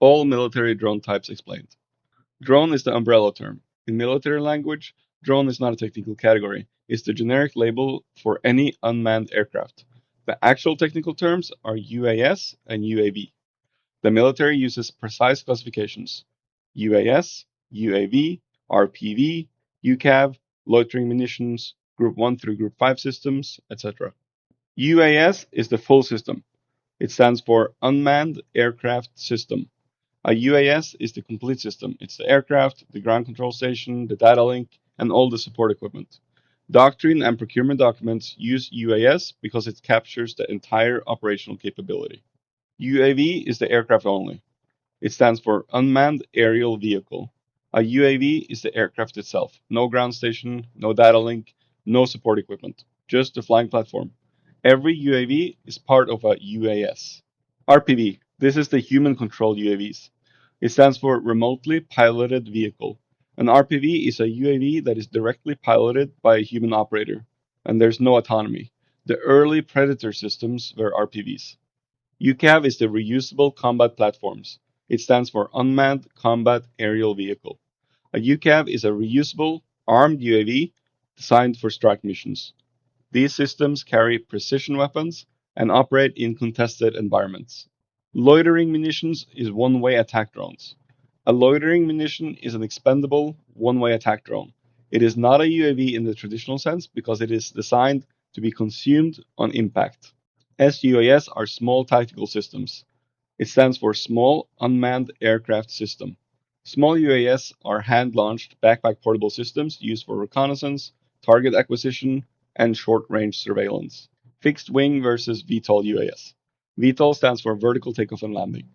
All military drone types explained. Drone is the umbrella term. In military language, drone is not a technical category. It's the generic label for any unmanned aircraft. The actual technical terms are UAS and UAV. The military uses precise classifications: UAS, UAV, RPV, UCAV, Loitering Munitions, Group 1 through Group 5 systems, etc. UAS is the full system. It stands for Unmanned Aircraft System. A UAS is the complete system. It's the aircraft, the ground control station, the data link, and all the support equipment. Doctrine and procurement documents use UAS because it captures the entire operational capability. UAV is the aircraft only. It stands for Unmanned Aerial Vehicle. A UAV is the aircraft itself. No ground station, no data link, no support equipment. Just the flying platform. Every UAV is part of a UAS. RPV. This is the human controlled UAVs. It stands for Remotely Piloted Vehicle. An RPV is a UAV that is directly piloted by a human operator, and there's no autonomy. The early Predator systems were RPVs. UCAV is the Reusable Combat Platforms. It stands for Unmanned Combat Aerial Vehicle. A UCAV is a reusable, armed UAV designed for strike missions. These systems carry precision weapons and operate in contested environments. Loitering munitions is one-way attack drones. A loitering munition is an expendable, one-way attack drone. It is not a UAV in the traditional sense because it is designed to be consumed on impact. sUAS are small tactical systems. It stands for Small Unmanned Aircraft System. Small UAS are hand-launched backpack portable systems used for reconnaissance, target acquisition, and short-range surveillance. Fixed wing versus VTOL UAS. VTOL stands for Vertical Takeoff and Landing.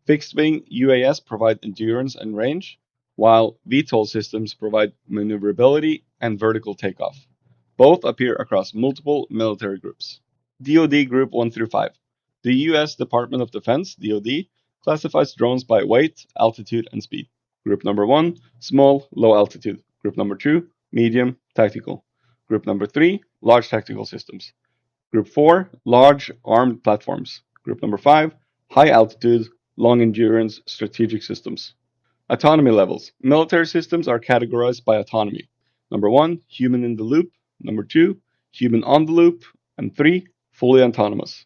Fixed wing UAS provide endurance and range, while VTOL systems provide maneuverability and vertical takeoff. Both appear across multiple military groups. DoD Group 1 through 5. The U.S. Department of Defense, DoD, classifies drones by weight, altitude, and speed. Group number 1, small, low altitude. Group number 2, medium, tactical. Group number 3, large tactical systems. Group 4, large armed platforms. Group number 5, high altitude, long endurance strategic systems. Autonomy levels. Military systems are categorized by autonomy. Number 1, human in the loop. Number 2, human on the loop. And 3, fully autonomous.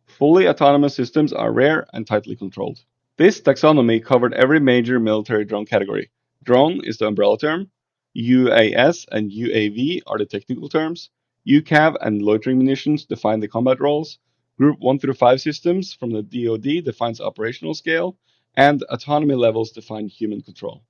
Fully autonomous systems are rare and tightly controlled. This taxonomy covered every major military drone category. Drone is the umbrella term. UAS and UAV are the technical terms. UCAV and loitering munitions define the combat roles. Group 1 through 5 systems from the DoD defines operational scale. And autonomy levels define human control.